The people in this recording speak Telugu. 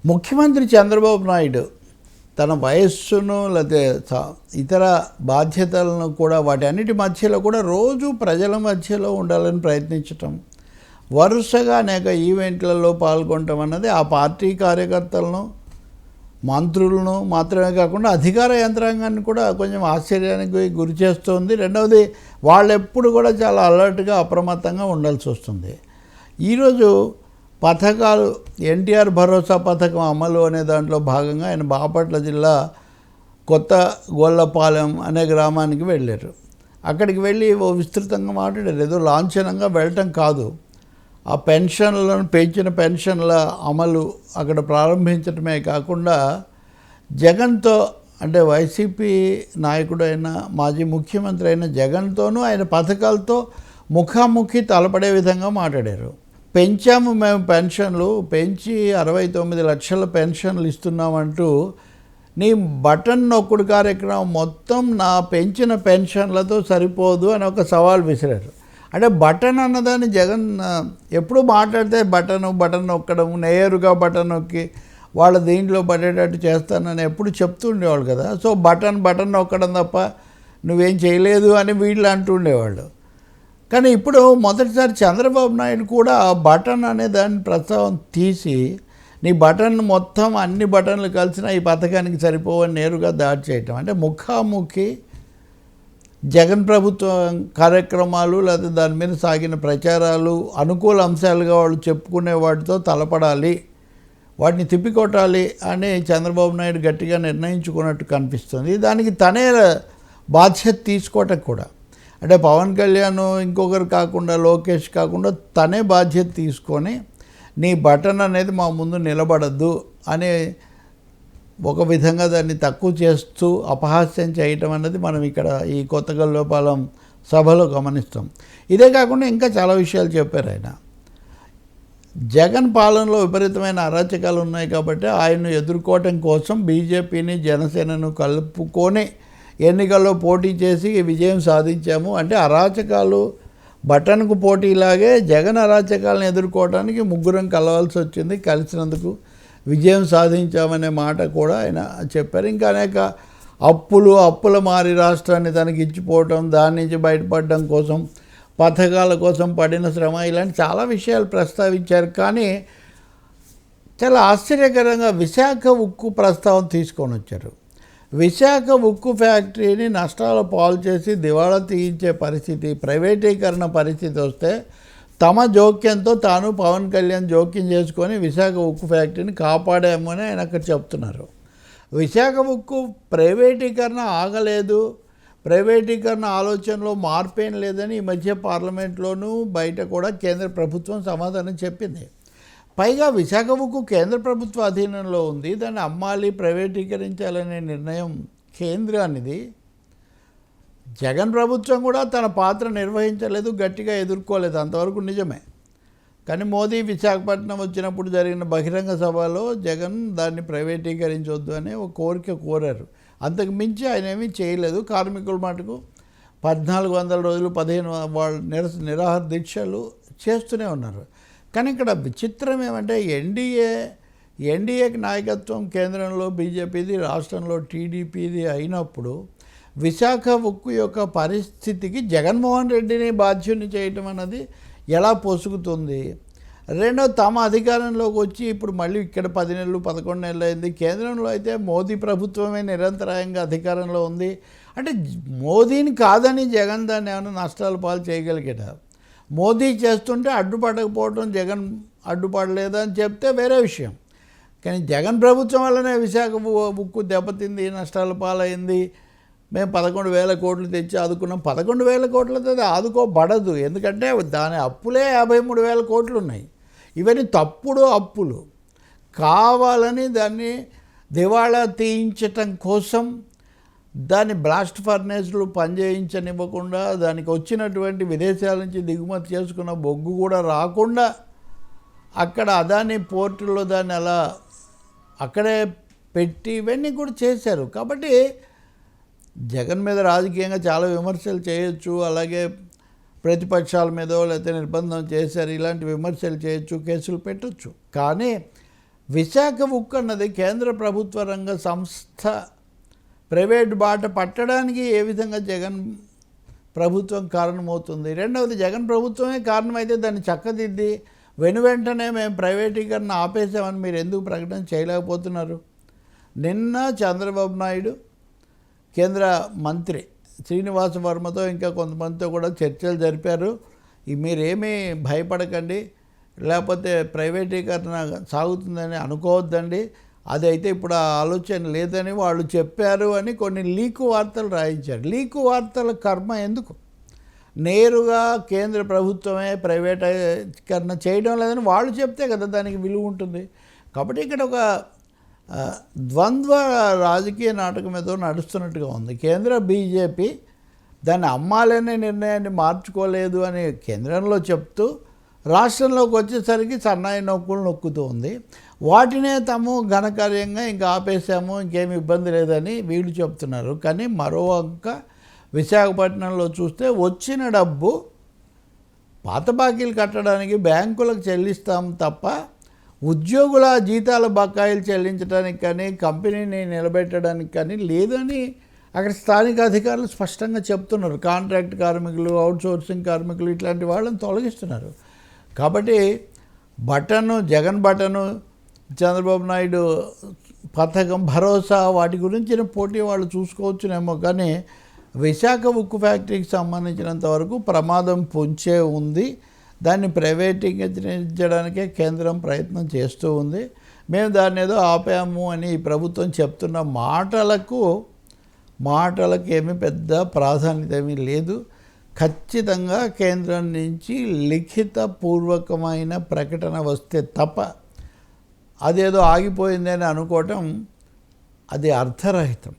ముఖ్యమంత్రి చంద్రబాబు నాయుడు తన వయస్సును లేకపోతే ఇతర బాధ్యతలను కూడా వాటి అన్నిటి మధ్యలో కూడా రోజు ప్రజల మధ్యలో ఉండాలని ప్రయత్నించటం, వరుసగా అనేక ఈవెంట్లలో పాల్గొనటం అన్నది ఆ పార్టీ కార్యకర్తలను, మంత్రులను మాత్రమే కాకుండా అధికార యంత్రాంగాన్ని కూడా కొంచెం ఆశ్చర్యానికి గురి చేస్తుంది. రెండవది, వాళ్ళెప్పుడు కూడా చాలా అలర్ట్గా అప్రమత్తంగా ఉండాల్సి వస్తుంది. ఈరోజు పథకాలు ఎన్టీఆర్ భరోసా పథకం అమలు అనే దాంట్లో భాగంగా ఆయన బాపట్ల జిల్లా కొత్త గొల్లపాలెం అనే గ్రామానికి వెళ్ళారు. అక్కడికి వెళ్ళి విస్తృతంగా మాట్లాడారు. ఏదో లాంఛనంగా వెళ్ళటం కాదు, ఆ పెన్షన్లను పెంచిన పెన్షన్ల అమలు అక్కడ ప్రారంభించడమే కాకుండా జగన్తో అంటే వైసీపీ నాయకుడు అయిన మాజీ ముఖ్యమంత్రి అయిన జగన్తోనూ ఆయన పథకాలతో ముఖాముఖి తలపడే విధంగా మాట్లాడారు. పెంచాము మేము పెన్షన్లు, పెంచి 69 లక్షల పెన్షన్లు ఇస్తున్నామంటూ నీ బటన్ నొక్కుడు కార్యక్రమం మొత్తం నా పెంచిన పెన్షన్లతో సరిపోదు అని ఒక సవాల్ విసిరారు. అంటే బటన్ అన్నదాన్ని జగన్ ఎప్పుడు మాట్లాడితే బటన్ నొక్కడం, నేరుగా బటన్ నొక్కి వాళ్ళ దీంట్లో పడేటట్టు చేస్తానని ఎప్పుడు చెప్తూ ఉండేవాళ్ళు కదా. సో బటన్ నొక్కడం తప్ప నువ్వేం చేయలేదు అని వీళ్ళు అంటుండేవాళ్ళు. కానీ ఇప్పుడు మొదటిసారి చంద్రబాబు నాయుడు కూడా బటన్ అనే దాన్ని ప్రస్తావన తీసి నీ బటన్ మొత్తం అన్ని బటన్లు కలిసిన ఈ పథకానికి సరిపోవని నేరుగా దాడి చేయటం, అంటే ముఖాముఖి జగన్ ప్రభుత్వం కార్యక్రమాలు లేదా దాని మీద సాగిన ప్రచారాలు అనుకూల అంశాలుగా వాళ్ళు చెప్పుకునే వాటితో తలపడాలి, వాటిని తిప్పికొట్టాలి అని చంద్రబాబు నాయుడు గట్టిగా నిర్ణయించుకున్నట్టు కనిపిస్తుంది. దానికి తనే బాధ్యత తీసుకోవటం కూడా, అంటే పవన్ కళ్యాణ్ ఇంకొకరు కాకుండా, లోకేష్ కాకుండా తనే బాధ్యత తీసుకొని నీ బటన్ అనేది మా ముందు నిలబడద్దు అని ఒక విధంగా దాన్ని తక్కువ చేస్తూ అపహాస్యం చేయటం అన్నది మనం ఇక్కడ ఈ కొత్త గొల్లపాలెం సభలో గమనిస్తాం. ఇదే కాకుండా ఇంకా చాలా విషయాలు చెప్పారు ఆయన. జగన్ పాలనలో విపరీతమైన అరాచకాలు ఉన్నాయి కాబట్టి ఆయన్ను ఎదుర్కోవటం కోసం బీజేపీని, జనసేనను కలుపుకొని ఎన్నికల్లో పోటీ చేసి విజయం సాధించాము. అంటే అరాచకాలు బటన్కు పోటీలాగే జగన్ అరాచకాలను ఎదుర్కోవడానికి ముగ్గురం కలవాల్సి వచ్చింది. కలిసినందుకు విజయం సాధించామనే మాట కూడా ఆయన చెప్పారు. ఇంకా అనేక అప్పుల మారి రాష్ట్రాన్ని తనకి ఇచ్చిపోవటం, దాని నుంచి బయటపడడం కోసం పథకాల కోసం పడిన శ్రమ, ఇలాంటి చాలా విషయాలు ప్రస్తావించారు. కానీ చాలా ఆశ్చర్యకరంగా విశాఖ ఉక్కు ప్రస్తావన తీసుకొని వచ్చారు. విశాఖ ఉక్కు ఫ్యాక్టరీని నష్టాల పాలు చేసి దివాళా తీయించే పరిస్థితి, ప్రైవేటీకరణ పరిస్థితి వస్తే తమ జోక్యంతో తాను పవన్ కళ్యాణ్ జోక్యం చేసుకొని విశాఖ ఉక్కు ఫ్యాక్టరీని కాపాడామని ఆయన అక్కడ చెప్తున్నారు. విశాఖ ఉక్కు ప్రైవేటీకరణ ఆగలేదు, ప్రైవేటీకరణ ఆలోచనలో మార్పేం లేదని ఈ మధ్య పార్లమెంట్లోనూ బయట కూడా కేంద్ర ప్రభుత్వం సమాధానం చెప్పింది. పైగా విశాఖ ఉక్కు కేంద్ర ప్రభుత్వ అధీనంలో ఉంది, దాన్ని అమ్మాలి, ప్రైవేటీకరించాలనే నిర్ణయం కేంద్రానిది. జగన్ ప్రభుత్వం కూడా తన పాత్ర నిర్వహించలేదు, గట్టిగా ఎదుర్కోలేదు, అంతవరకు నిజమే. కానీ మోదీ విశాఖపట్నం వచ్చినప్పుడు జరిగిన బహిరంగ సభలో జగన్ దాన్ని ప్రైవేటీకరించవద్దు అనే ఒక కోరిక కోరారు. అంతకు మించి ఆయన ఏమీ చేయలేదు. కార్మికుల మటుకు 1400 రోజులు 15 వాళ్ళు నిరాహార దీక్షలు చేస్తూనే ఉన్నారు. కానీ ఇక్కడ విచిత్రం ఏమంటే ఎన్డీఏకి నాయకత్వం కేంద్రంలో బీజేపీది, రాష్ట్రంలో టీడీపీది అయినప్పుడు విశాఖ ఉక్కు యొక్క పరిస్థితికి జగన్మోహన్ రెడ్డిని బాధ్యుని చేయటం అన్నది ఎలా పొసుగుతుంది? రెండో, తమ అధికారంలోకి వచ్చి ఇప్పుడు మళ్ళీ ఇక్కడ 10 నెలలు 11 నెలలు అయింది. కేంద్రంలో అయితే మోదీ ప్రభుత్వమే నిరంతరాయంగా అధికారంలో ఉంది. అంటే మోదీని కాదని జగన్ దాన్ని ఏమైనా నష్టాల పాలు చేయగలిగాడా? మోదీ చేస్తుంటే అడ్డుపడకపోవడం, జగన్ అడ్డుపడలేదని చెప్తే వేరే విషయం. కానీ జగన్ ప్రభుత్వం వల్లనే విశాఖ ఉక్కు దెబ్బతింది, నష్టాల పాలైంది. మేము 11,000 కోట్లు తెచ్చి ఆదుకున్నాం. 11,000 కోట్లతో అది ఆదుకోబడదు, ఎందుకంటే దాని అప్పులే 53,000 కోట్లు ఉన్నాయి. ఇవన్నీ తప్పుడు అప్పులు. కావాలని దాన్ని దివాళా తీయించటం కోసం దాన్ని బ్లాస్ట్ ఫర్నేస్లు పనిచేయించనివ్వకుండా, దానికి వచ్చినటువంటి విదేశాల నుంచి దిగుమతి చేసుకున్న బొగ్గు కూడా రాకుండా అక్కడ అదాని పోర్టులో దాన్ని అలా అక్కడే పెట్టి ఇవన్నీ కూడా చేశారు. కాబట్టి జగన్ మీద రాజకీయంగా చాలా విమర్శలు చేయొచ్చు, అలాగే ప్రతిపక్షాల మీదో లేకపోతే నిర్బంధం చేశారు ఇలాంటి విమర్శలు చేయొచ్చు, కేసులు పెట్టొచ్చు. కానీ విశాఖ ఉక్కు అన్నది కేంద్ర ప్రభుత్వ రంగ సంస్థ ప్రైవేట్ బాట పట్టడానికి ఏ విధంగా జగన్ ప్రభుత్వం కారణమవుతుంది. రెండవది, జగన్ ప్రభుత్వమే కారణమైతే దాన్ని చక్కదిద్ది వెంటనే మేము ప్రైవేటీకరణ ఆపేసామని మీరు ఎందుకు ప్రకటన చేయలేకపోతున్నారు? నిన్న చంద్రబాబు నాయుడు కేంద్ర మంత్రి శ్రీనివాస వర్మతో ఇంకా కొంతమందితో కూడా చర్చలు జరిపారు. మీరేమీ భయపడకండి, లేకపోతే ప్రైవేటీకరణ సాగుతుందని అనుకోవద్దండి, అదైతే ఇప్పుడు ఆ ఆలోచన లేదని వాళ్ళు చెప్పారు అని కొన్ని లీకు వార్తలు రాయించారు. లీకు వార్తల కర్మ ఎందుకు? నేరుగా కేంద్ర ప్రభుత్వమే ప్రైవేటీకరణ చేయడం లేదని వాళ్ళు చెప్తే కదా దానికి విలువ ఉంటుంది. కాబట్టి ఇక్కడ ఒక ద్వంద్వ రాజకీయ నాటకం ఏదో నడుస్తున్నట్టుగా ఉంది. కేంద్ర బీజేపీ దాన్ని అమ్మాలనే నిర్ణయాన్ని మార్చుకోలేదు అని కేంద్రంలో చెప్తూ రాష్ట్రంలోకి వచ్చేసరికి సన్నాయి నొక్కులు నొక్కుతూ ఉంది. వాటినే తాము ఘనకార్యంగా ఇంకా ఆపేసాము, ఇంకేమి ఇబ్బంది లేదని వీళ్ళు చెప్తున్నారు. కానీ మరో వంక విశాఖపట్నంలో చూస్తే వచ్చిన డబ్బు పాత బాకీలు కట్టడానికి బ్యాంకులకు చెల్లిస్తాం తప్ప ఉద్యోగుల జీతాల బకాయిలు చెల్లించడానికి కానీ కంపెనీని నిలబెట్టడానికి కానీ లేదని అక్కడ స్థానిక అధికారులు స్పష్టంగా చెప్తున్నారు. కాంట్రాక్ట్ కార్మికులు, అవుట్సోర్సింగ్ కార్మికులు ఇట్లాంటి వాళ్ళని తొలగిస్తున్నారు. కాబట్టి జగన్ బటను, చంద్రబాబు నాయుడు పథకం, భరోసా వాటి గురించిన పోటీ వాళ్ళు చూసుకోవచ్చునేమో. కానీ విశాఖ ఉక్కు ఫ్యాక్టరీకి సంబంధించినంత వరకు ప్రమాదం పొంచే ఉంది. దాన్ని ప్రైవేటీకరించడానికే కేంద్రం ప్రయత్నం చేస్తూ ఉంది. మేము దాన్ని ఏదో ఆపాము అని ఈ ప్రభుత్వం చెప్తున్న మాటలకు ఏమీ పెద్ద ప్రాధాన్యత ఏమీ లేదు. ఖచ్చితంగా కేంద్రం నుంచి లిఖిత పూర్వకమైన ప్రకటన వస్తే తప్ప అదేదో ఆగిపోయిందని అనుకోవటం అది అర్థరహితం.